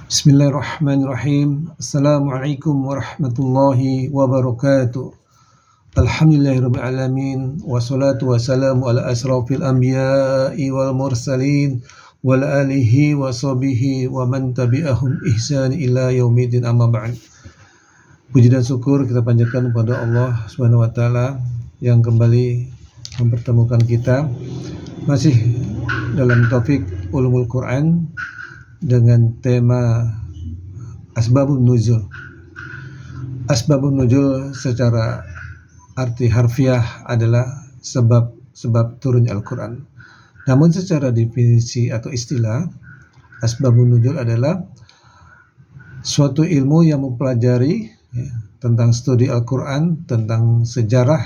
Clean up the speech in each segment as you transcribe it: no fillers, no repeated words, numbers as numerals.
Bismillahirrahmanirrahim. Assalamualaikum warahmatullahi wabarakatuh. Alhamdulillahirabbil alamin wassalatu wassalamu ala asrofil anbiya'i wal mursalin wa ala alihi wa sahbihi wa man tabi'ahum ihsan ila yaumiddin, amma ba'd. Puji dan syukur kita panjatkan kepada Allah Subhanahu wa taala yang kembali mempertemukan kita masih dalam topik ulumul Quran dengan tema asbabun nuzul. Asbabun nuzul secara arti harfiah adalah sebab turunnya Al-Quran. Namun secara definisi atau istilah, asbabun nuzul adalah suatu ilmu yang mempelajari tentang studi Al-Quran, tentang sejarah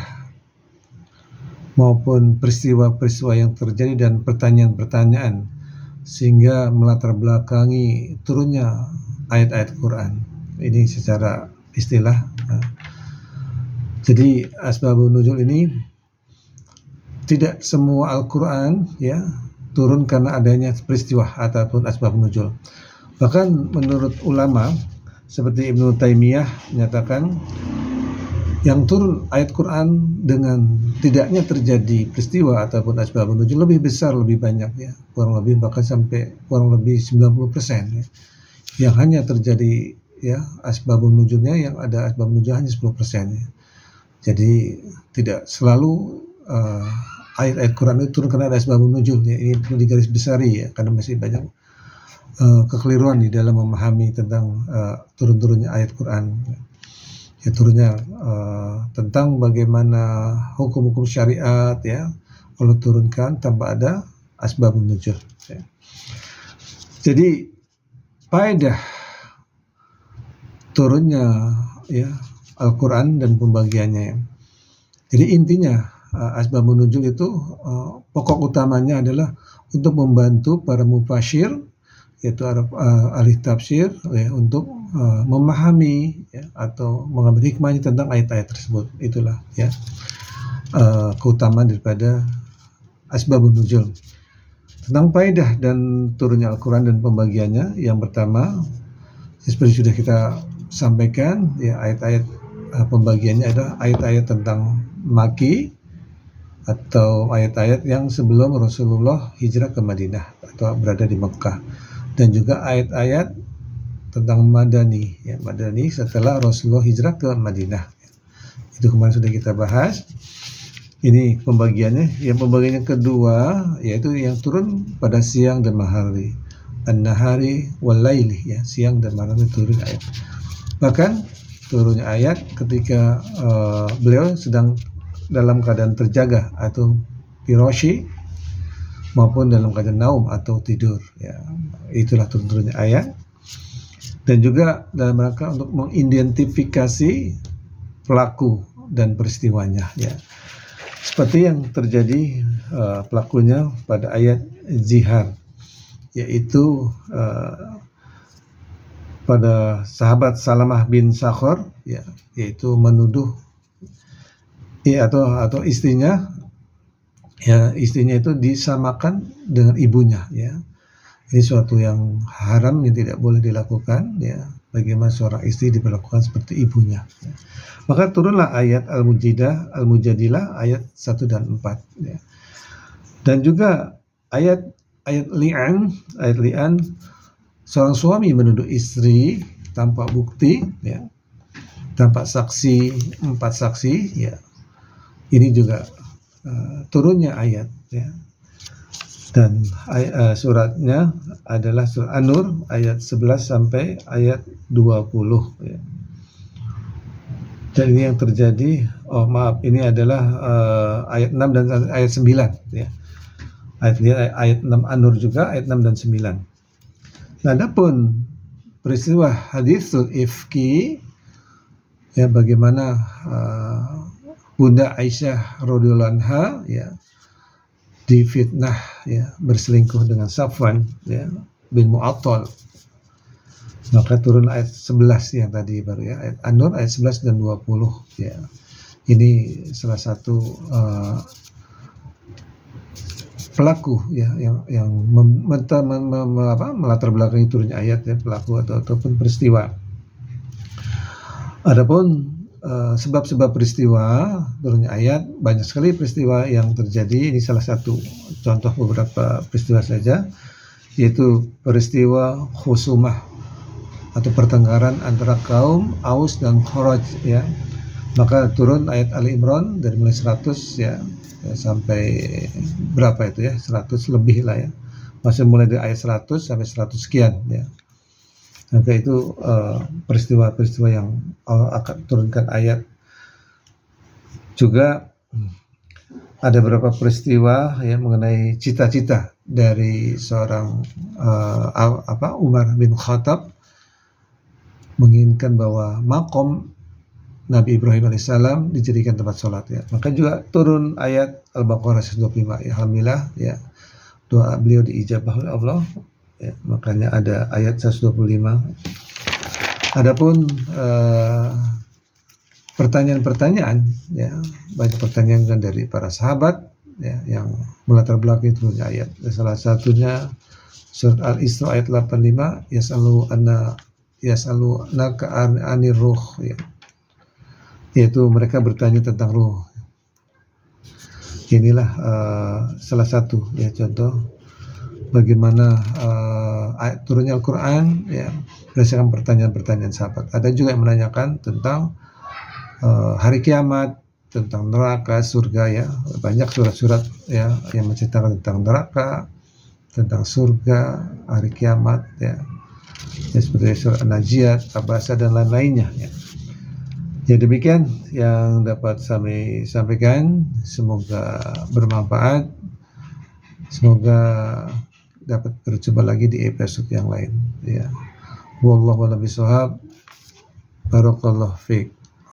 maupun peristiwa-peristiwa yang terjadi dan pertanyaan-pertanyaan, sehingga melatar belakangi turunnya ayat-ayat Quran. Ini secara istilah. Jadi asbabun nuzul ini tidak semua Al-Quran turun karena adanya peristiwa ataupun asbabun nuzul. Bahkan menurut ulama seperti Ibnu Taimiyah menyatakan yang turun ayat Quran dengan tidaknya terjadi peristiwa ataupun asbabun nuzul lebih besar, lebih banyak kurang lebih bahkan sampai kurang lebih 90% yang hanya terjadi asbabun nuzulnya, yang ada asbabun nuzul hanya 10%. Jadi tidak selalu ayat-ayat Quran itu turun karena ada asbabun nuzul. Ini perlu digarisbawahi karena masih banyak kekeliruan di dalam memahami tentang turun-turunnya ayat Quran. Turunnya tentang bagaimana hukum-hukum syariat Allah turunkan tanpa ada asbabun nuzul. Jadi faedah turunnya Al-Quran dan pembagiannya. Jadi intinya asbabun nuzul itu pokok utamanya adalah untuk membantu para mufassir, yaitu ahli tafsir untuk memahami atau mengambil hikmahnya tentang ayat-ayat tersebut. Itulah keutamaan daripada asbabun nuzul. Tentang faedah dan turunnya Al-Quran dan pembagiannya, yang pertama seperti sudah kita sampaikan, ayat-ayat pembagiannya adalah ayat-ayat tentang Maki atau ayat-ayat yang sebelum Rasulullah hijrah ke Madinah atau berada di Mekah, dan juga ayat-ayat tentang Madani setelah Rasulullah hijrah ke Madinah. Itu kemarin sudah kita bahas. Ini pembagiannya. Yang pembagian yang kedua yaitu yang turun pada siang dan malam hari, an-nahari wal laili, siang dan malam itu turun ayat. Bahkan turunnya ayat ketika beliau sedang dalam keadaan terjaga atau firasyi maupun dalam keadaan naum atau tidur. Itulah turunnya ayat. Dan juga dalam rangka untuk mengidentifikasi pelaku dan peristiwanya. Seperti yang terjadi pelakunya pada ayat zihar, yaitu pada sahabat Salamah bin Sakhar, yaitu menuduh atau istrinya itu disamakan dengan ibunya. Ini suatu yang haram yang tidak boleh dilakukan. Bagaimana seorang istri diperlakukan seperti ibunya. Maka turunlah ayat Al-Mujadilah ayat 1 dan 4. Dan juga ayat li'an, seorang suami menuduh istri tanpa bukti, tanpa saksi, 4 saksi, ini juga turunnya ayat. Dan suratnya adalah surah An-Nur ayat 11 sampai ayat 20. Dan ini yang terjadi, ini adalah ayat 6 dan ayat 9. Ayat 6 An-Nur juga, ayat 6 dan 9. Nah, adapun peristiwa hadisul ifki, bagaimana Bunda Aisyah radhiyallahu anha difitnah berselingkuh dengan Safwan bin Mu'attal. Maka turun ayat 11 yang tadi baru, ayat An-Nur ayat 11 dan 20. Ini salah satu pelaku ya yang melatar belakangi turunnya ayat ya, pelaku ataupun peristiwa. Adapun sebab-sebab peristiwa turunnya ayat, banyak sekali peristiwa yang terjadi. Ini salah satu contoh beberapa peristiwa saja, yaitu peristiwa khusumah atau pertengkaran antara kaum Aus dan Khazraj ya. Maka turun ayat Ali Imran dari mulai 100 ya, sampai berapa itu ya, 100 lebih lah ya. Masih mulai dari ayat 100 sampai 100 sekian ya. Maka itu peristiwa-peristiwa yang Allah akan turunkan ayat. Juga ada beberapa peristiwa ya mengenai cita-cita dari seorang Umar bin Khattab menginginkan bahwa makom Nabi Ibrahim alaihissalam dijadikan tempat sholat ya. Maka juga turun ayat Al-Baqarah 125 ya, alhamdulillah ya, doa beliau diijabah oleh Allah ya, makanya ada ayat 125. Adapun pertanyaan-pertanyaan ya, banyak pertanyaan dari para sahabat ya, yang melatar belakangi turunnya ayat. Salah satunya surat Al-Isra ayat 85, yas'alunaka anir ruh ya, yaitu mereka bertanya tentang ruh. Inilah salah satu ya contoh bagaimana turunnya Al-Quran ya, berdasarkan pertanyaan-pertanyaan sahabat. Ada juga yang menanyakan tentang hari kiamat, tentang neraka, surga ya. Banyak surat-surat ya yang menceritakan tentang neraka, tentang surga, hari kiamat ya, seperti surat An-Najiat, Abasa dan lain-lainnya ya. Ya demikian yang dapat kami sampaikan, semoga bermanfaat, semoga dapat berjumpa lagi di episode yang lain ya. Wallahu a'lam bishawab. Barakallahu fiik.